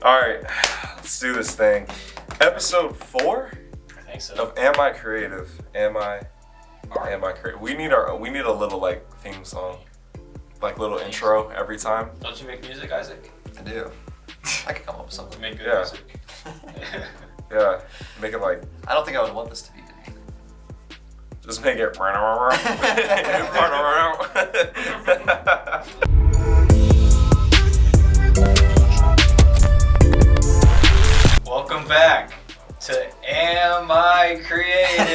All right, let's do this thing. Episode 4 I think so. of Am I Creative? Am I creative? We need a little like theme song, like little intro every time. Don't you make music, Isaac? I do. I could come up with something. You make good Yeah. music. Yeah, make it like I don't think I would want this to be good music. just make it. Welcome back to Am I Creative?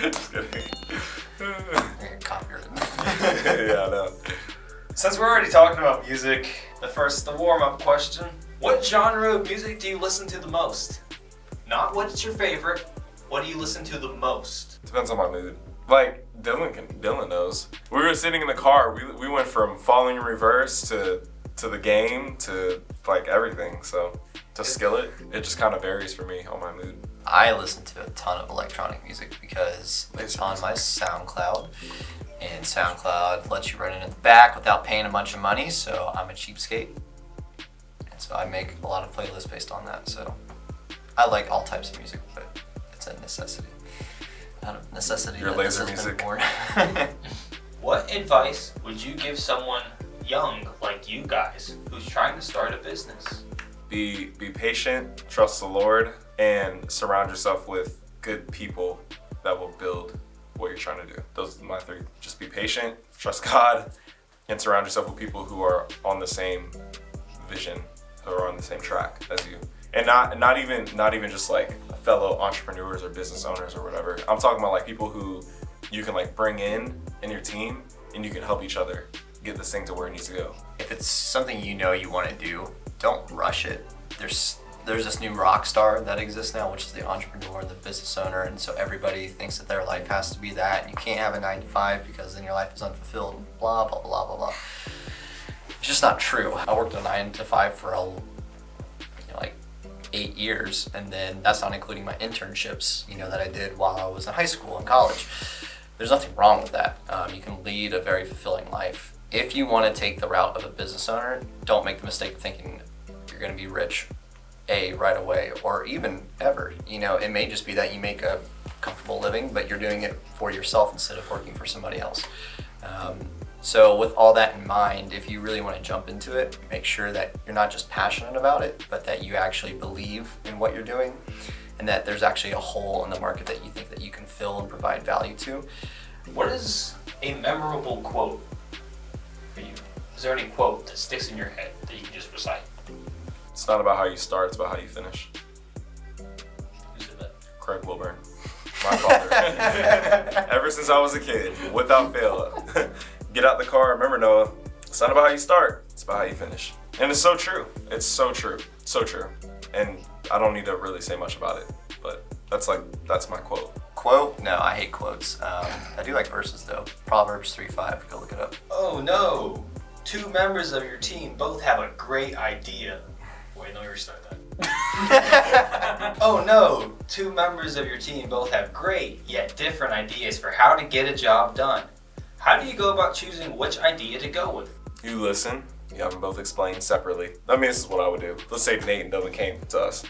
Just kidding. I get copyrighted. Yeah, I know. Since we're already talking about music, the warm-up question: what genre of music do you listen to the most? Not what's your favorite. What do you listen to the most? Depends on my mood. Like Dylan knows. We were sitting in the car. We went from Falling in Reverse to the Game to like everything. So to Skillet, it just kind of varies for me on my mood. I listen to a ton of electronic music because it's on my SoundCloud. And SoundCloud lets you run it in the back without paying a bunch of money, so I'm a cheapskate. And so I make a lot of playlists based on that. So I like all types of music, but it's a necessity. Out of necessity, Your that laser this has music. been born. What advice would you give someone young like you guys who's trying to start a business? Be patient, trust the Lord, and surround yourself with good people that will build what you're trying to do. Those are my 3. Just be patient, trust God, and surround yourself with people who are on the same vision, who are on the same track as you. And not even just like fellow entrepreneurs or business owners or whatever. I'm talking about like people who you can like bring in your team and you can help each other get this thing to where it needs to go. If it's something you know you want to do, don't rush it. There's this new rock star that exists now, which is the entrepreneur, the business owner, and so everybody thinks that their life has to be that, and you can't have a 9 to 5 because then your life is unfulfilled, blah, blah, blah, blah, blah. It's just not true. I worked a 9 to 5 for like 8 years, and then that's not including my internships, that I did while I was in high school and college. There's nothing wrong with that. You can lead a very fulfilling life. If you want to take the route of a business owner, don't make the mistake of thinking you're going to be rich right away or even ever. It may just be that you make a comfortable living, but you're doing it for yourself instead of working for somebody else. So with all that in mind, if you really want to jump into it, make sure that you're not just passionate about it, but that you actually believe in what you're doing and that there's actually a hole in the market that you think that you can fill and provide value to. What is a memorable quote for you? Is there any quote that sticks in your head that you can just recite? It's not about how you start, it's about how you finish. Who said that? Craig Wilburn, my father. Ever since I was a kid, without fail. Get out the car. Remember, Noah, it's not about how you start, it's about how you finish. And it's so true. It's so true. So true. And I don't need to really say much about it, but that's my quote. Quote? No, I hate quotes. I do like verses though. Proverbs 3:5. Go look it up. Oh no! 2 members of your team both have a great idea. Wait, no, you restart that. Oh no! 2 members of your team both have great, yet different ideas for how to get a job done. How do you go about choosing which idea to go with? You listen. You have them both explain separately. I mean, this is what I would do. Let's say Nate and Dylan came to us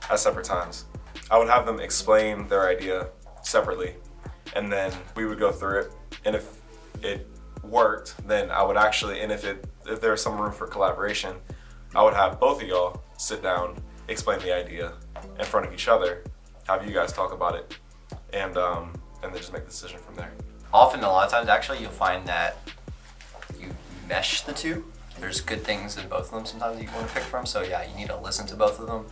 at separate times. I would have them explain their idea separately, and then we would go through it. And if it worked, then I would actually, and if there was some room for collaboration, I would have both of y'all sit down, explain the idea in front of each other, have you guys talk about it, and then just make the decision from there. Often, a lot of times, actually, you'll find that you mesh the two. There's good things in both of them sometimes you want to pick from. So yeah, you need to listen to both of them.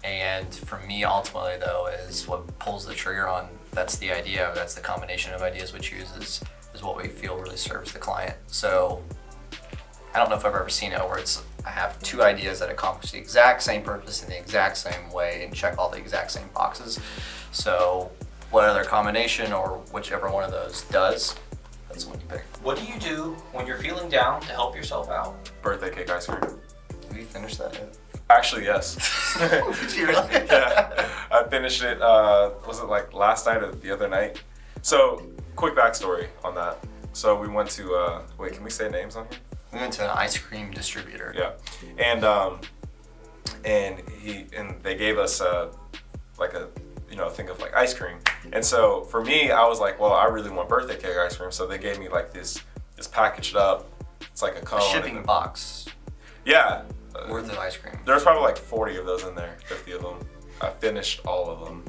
And for me, ultimately, though, is what pulls the trigger on, that's the idea, that's the combination of ideas we choose is what we feel really serves the client. So I don't know if I've ever seen it where I have 2 ideas that accomplish the exact same purpose in the exact same way and check all the exact same boxes. So whatever combination or whichever one of those does, that's the one you pick. What do you do when you're feeling down to help yourself out? Birthday cake ice cream. Have you finished that yet? Actually, yes. Did you really? Yeah, I finished it, was it like last night or the other night? So, quick backstory on that. So we went to, wait, can we say names on here? We went to an ice cream distributor. Yeah, and they gave us like a thing of like ice cream. And so for me, I was like, well, I really want birthday cake ice cream. So they gave me like this packaged up. It's like a cone. A shipping box. Yeah. Worth of ice cream. There's probably like 40 of those in there, 50 of them. I finished all of them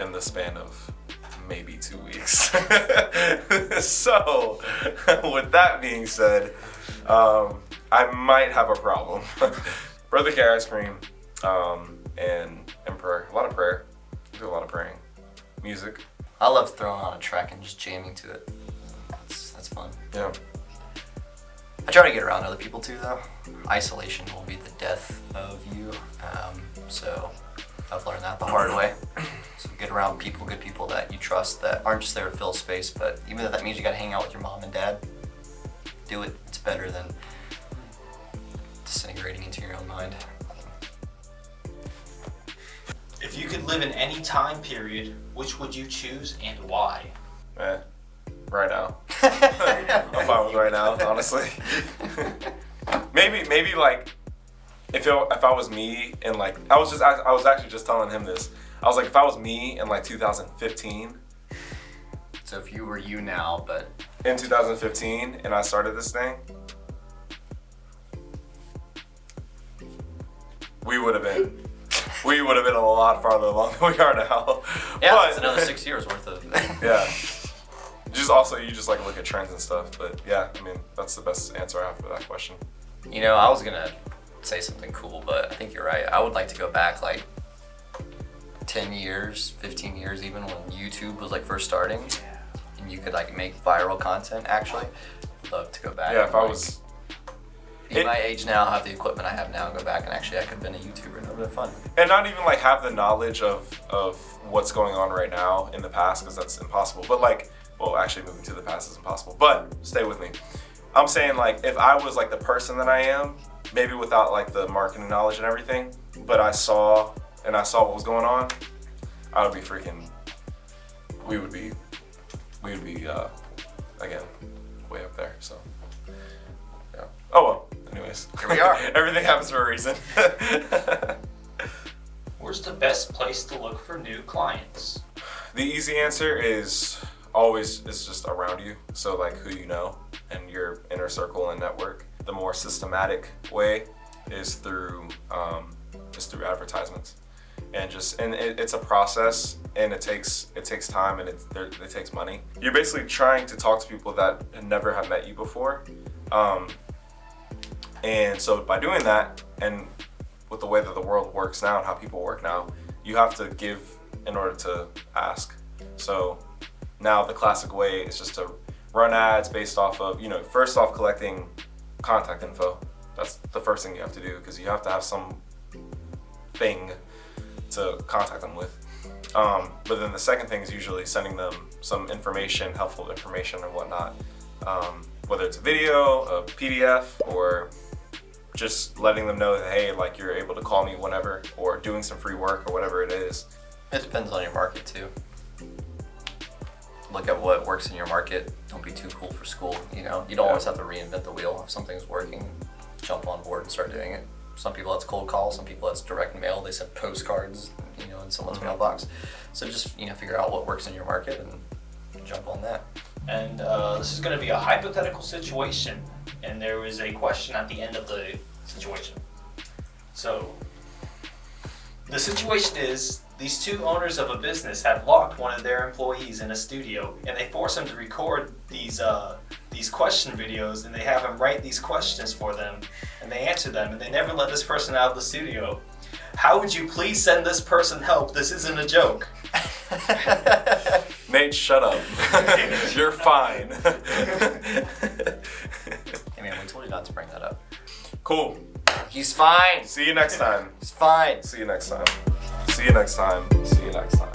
in the span of maybe 2 weeks. So, with that being said, I might have a problem. Birthday cake ice cream, and prayer. A lot of prayer. I do a lot of praying. Music. I love throwing on a track and just jamming to it. That's fun. Yeah. I try to get around other people too, though. Isolation will be the death of you. So I've learned that the hard way. So get around people, good people that you trust that aren't just there to fill space, but even if that means you got to hang out with your mom and dad, do it. It's better than disintegrating into your own mind. If you could live in any time period, which would you choose and why? Right now. I'm fine with right now, honestly. maybe like if I was me and like I was actually just telling him this. I was like, if I was me in like 2015. So if you were you now, but in 2015 and I started this thing, we would have been a lot farther along than we are now. yeah, but, it's another 6 years worth of. Yeah. You just like look at trends and stuff, but yeah, I mean that's the best answer I have for that question. You know, I was gonna say something cool, but I think you're right. I would like to go back like 10 years, 15 years even, when YouTube was like first starting, and you could like make viral content. Actually, love to go back. Yeah, and, if I was be my age now, have the equipment I have now, go back and actually I could have been a YouTuber and it would have been fun. and not even like have the knowledge of what's going on right now in the past, because that's impossible. But like, well, actually moving to the past is impossible. But stay with me. I'm saying like if I was like the person that I am, maybe without like the marketing knowledge and everything, but I saw what was going on, I would be freaking. We would be again way up there. So yeah. Oh well. Anyways, Here we are. Everything happens for a reason. Where's the best place to look for new clients? The easy answer is always just around you. So like who you know and your inner circle and network. The more systematic way is through advertisements, and it's a process, and it takes time, and it takes money. You're basically trying to talk to people that never have met you before, and so by doing that, and with the way that the world works now and how people work now, you have to give in order to ask. So now the classic way is just to run ads based off of, first off collecting contact info. That's the first thing you have to do, because you have to have some thing to contact them with. But then the second thing is usually sending them some information, helpful information and whatnot. Whether it's a video, a PDF, or just letting them know that, hey, like you're able to call me whenever, or doing some free work or whatever it is. It depends on your market too. Look at what works in your market. Don't be too cool for school. You don't always have to reinvent the wheel. If something's working, jump on board and start doing it. Some people that's cold call, some people that's direct mail. They send postcards, in someone's mailbox. So just figure out what works in your market and jump on that. And this is going to be a hypothetical situation, and there is a question at the end of the situation. So the situation is, these two owners of a business have locked one of their employees in a studio, and they force him to record these question videos, and they have him write these questions for them, and they answer them, and they never let this person out of the studio. How would you please send this person help? This isn't a joke. Nate, shut up. You're fine. Hey man, we told you not to bring that up. Cool. He's fine. See you next time. He's fine. See you next time. See you next time. See you next time.